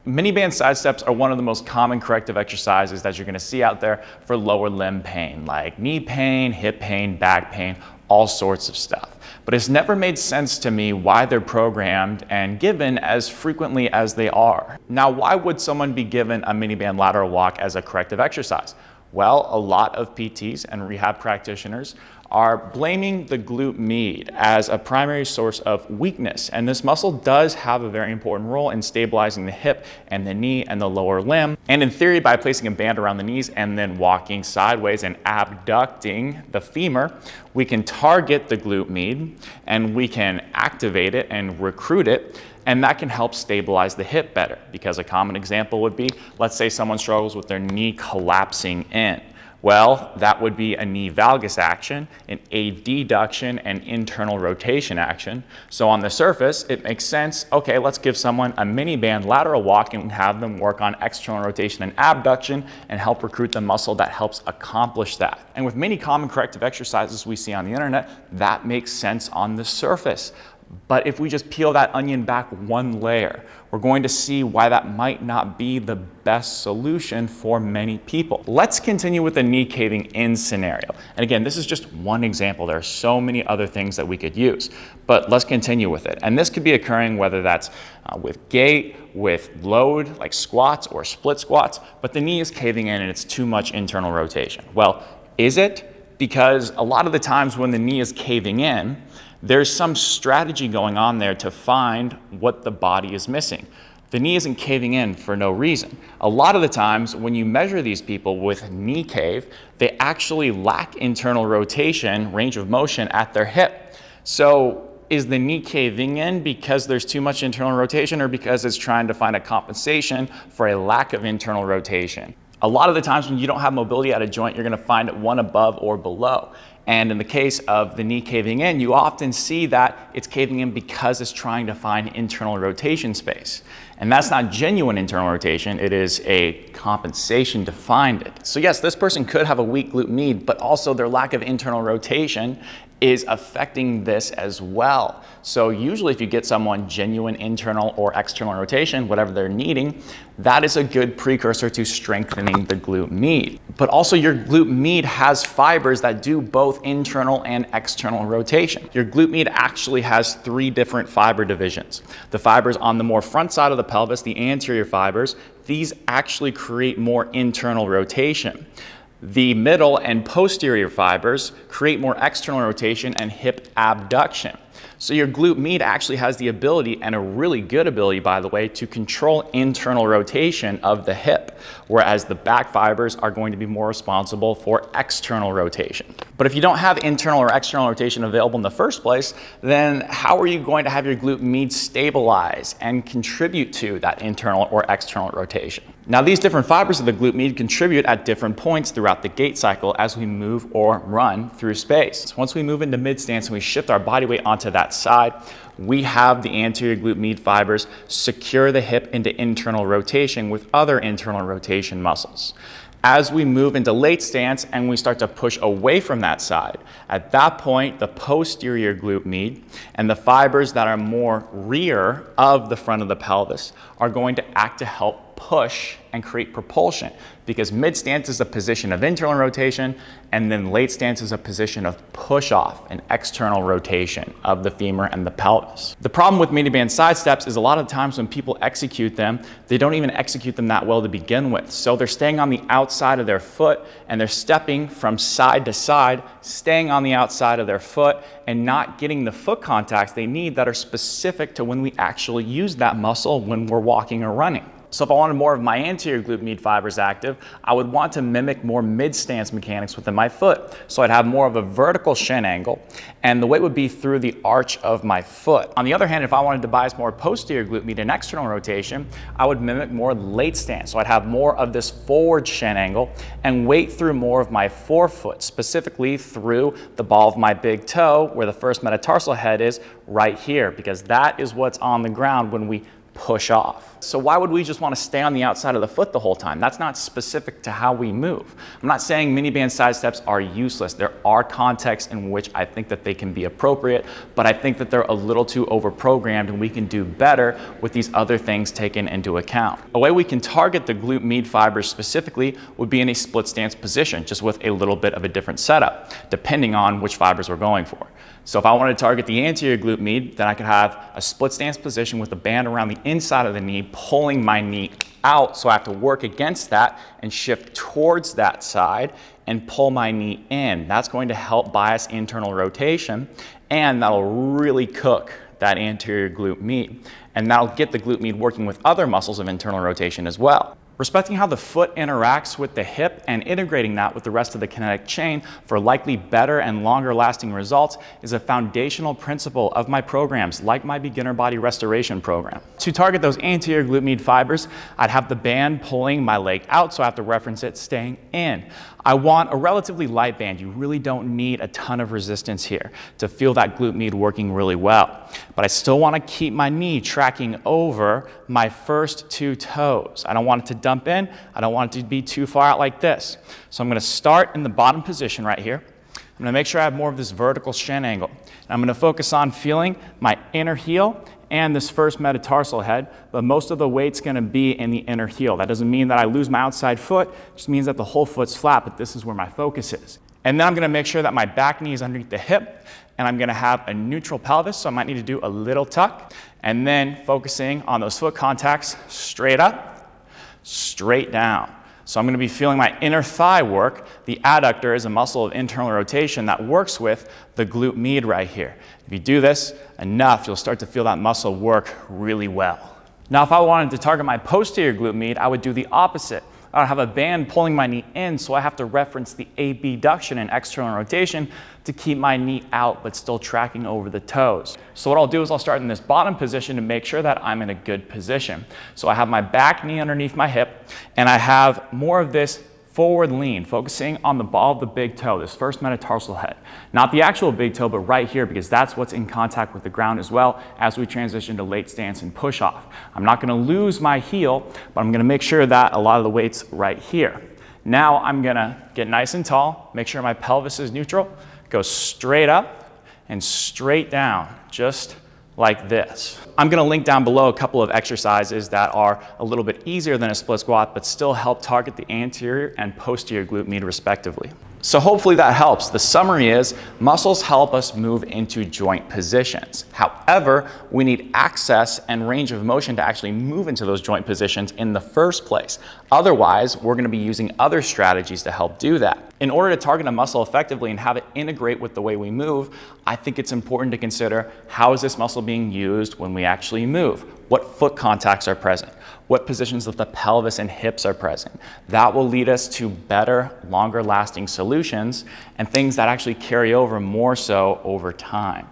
Mini band side steps are one of the most common corrective exercises that you're going to see out there for lower limb pain, like knee pain, hip pain, back pain, all sorts of stuff. But it's never made sense to me why they're programmed and given as frequently as they are. Now, why would someone be given a mini band lateral walk as a corrective exercise? Well, a lot of PTs and rehab practitioners are blaming the glute med as a primary source of weakness. And this muscle does have a very important role in stabilizing the hip and the knee and the lower limb. And in theory, by placing a band around the knees and then walking sideways and abducting the femur, we can target the glute med and we can activate it and recruit it. And that can help stabilize the hip better, because a common example would be, let's say someone struggles with their knee collapsing in. Well, that would be a knee valgus action, an adduction, and internal rotation action. So on the surface, it makes sense, okay, let's give someone a mini band lateral walk and have them work on external rotation and abduction and help recruit the muscle that helps accomplish that. And with many common corrective exercises we see on the internet, that makes sense on the surface. But if we just peel that onion back one layer, we're going to see why that might not be the best solution for many people. Let's continue with the knee caving in scenario. And again, this is just one example. There are so many other things that we could use, but let's continue with it. And this could be occurring whether that's with gait, with load, like squats or split squats, but the knee is caving in and it's too much internal rotation. Well, is it? Because a lot of the times when the knee is caving in, there's some strategy going on there to find what the body is missing. The knee isn't caving in for no reason. A lot of the times when you measure these people with knee cave, they actually lack internal rotation, range of motion at their hip. So is the knee caving in because there's too much internal rotation, or because it's trying to find a compensation for a lack of internal rotation? A lot of the times when you don't have mobility at a joint, you're going to find it one above or below. And in the case of the knee caving in, you often see that it's caving in because it's trying to find internal rotation space. And that's not genuine internal rotation, it is a compensation to find it. So yes, this person could have a weak glute med, but also their lack of internal rotation is affecting this as well. So usually if you get someone genuine internal or external rotation, whatever they're needing, that is a good precursor to strengthening the glute med. But also your glute med has fibers that do both internal and external rotation. Your glute med actually has 3 different fiber divisions. The fibers on the more front side of the pelvis, the anterior fibers, these actually create more internal rotation. The middle and posterior fibers create more external rotation and hip abduction. So your glute med actually has the ability, and a really good ability by the way, to control internal rotation of the hip, whereas the back fibers are going to be more responsible for external rotation. But if you don't have internal or external rotation available in the first place, then how are you going to have your glute med stabilize and contribute to that internal or external rotation? Now these different fibers of the glute med contribute at different points throughout the gait cycle as we move or run through space. Once we move into mid stance and we shift our body weight onto that side, we have the anterior glute med fibers secure the hip into internal rotation with other internal rotation muscles. As we move into late stance and we start to push away from that side, at that point, the posterior glute med and the fibers that are more rear of the front of the pelvis are going to act to help push and create propulsion, because mid stance is a position of internal rotation and then late stance is a position of push off and external rotation of the femur and the pelvis. The problem with mini band side steps is a lot of times when people execute them, they don't even execute them that well to begin with. So they're staying on the outside of their foot and they're stepping from side to side, staying on the outside of their foot and not getting the foot contacts they need that are specific to when we actually use that muscle when we're walking or running. So if I wanted more of my anterior glute med fibers active, I would want to mimic more mid-stance mechanics within my foot. So I'd have more of a vertical shin angle, and the weight would be through the arch of my foot. On the other hand, if I wanted to bias more posterior glute med and external rotation, I would mimic more late stance. So I'd have more of this forward shin angle and weight through more of my forefoot, specifically through the ball of my big toe, where the first metatarsal head is right here, because that is what's on the ground when we push off. So why would we just want to stay on the outside of the foot the whole time? That's not specific to how we move. I'm not saying mini band side steps are useless. There are contexts in which I think that they can be appropriate, but I think that they're a little too overprogrammed and we can do better with these other things taken into account. A way we can target the glute med fibers specifically would be in a split stance position, just with a little bit of a different setup, depending on which fibers we're going for. So if I wanted to target the anterior glute med, then I could have a split stance position with a band around the inside of the knee, pulling my knee out, so I have to work against that and shift towards that side and pull my knee in. That's going to help bias internal rotation, and that'll really cook that anterior glute med, and that'll get the glute med working with other muscles of internal rotation as well. Respecting how the foot interacts with the hip and integrating that with the rest of the kinetic chain for likely better and longer lasting results is a foundational principle of my programs, like my beginner body restoration program. To target those anterior glute med fibers, I'd have the band pulling my leg out, so I have to reference it staying in. I want a relatively light band. You really don't need a ton of resistance here to feel that glute med working really well. But I still want to keep my knee tracking over my first two toes. I don't want it to dump in. I don't want it to be too far out like this. So I'm going to start in the bottom position right here. I'm going to make sure I have more of this vertical shin angle. And I'm going to focus on feeling my inner heel and this first metatarsal head, but most of the weight's going to be in the inner heel. That doesn't mean that I lose my outside foot, it just means that the whole foot's flat, but this is where my focus is. And then I'm going to make sure that my back knee is underneath the hip, and I'm going to have a neutral pelvis, so I might need to do a little tuck, and then focusing on those foot contacts, straight up, straight down. So I'm going to be feeling my inner thigh work. The adductor is a muscle of internal rotation that works with the glute med right here. If you do this enough, you'll start to feel that muscle work really well. Now, if I wanted to target my posterior glute med, I would do the opposite. I would have a band pulling my knee in, so I have to reference the abduction and external rotation to keep my knee out, but still tracking over the toes. So what I'll do is I'll start in this bottom position to make sure that I'm in a good position. So I have my back knee underneath my hip, and I have more of this forward lean, focusing on the ball of the big toe, this first metatarsal head. Not the actual big toe, but right here, because that's what's in contact with the ground as well as we transition to late stance and push off. I'm not going to lose my heel, but I'm going to make sure that a lot of the weight's right here. Now I'm going to get nice and tall, make sure my pelvis is neutral, go straight up and straight down, just like this. I'm going to link down below a couple of exercises that are a little bit easier than a split squat, but still help target the anterior and posterior glute med respectively. So hopefully that helps. The summary is muscles help us move into joint positions. However, we need access and range of motion to actually move into those joint positions in the first place. Otherwise, we're going to be using other strategies to help do that. In order to target a muscle effectively and have it integrate with the way we move, I think it's important to consider how is this muscle being used when we actually move? What foot contacts are present? What positions of the pelvis and hips are present? That will lead us to better, longer lasting solutions and things that actually carry over more so over time.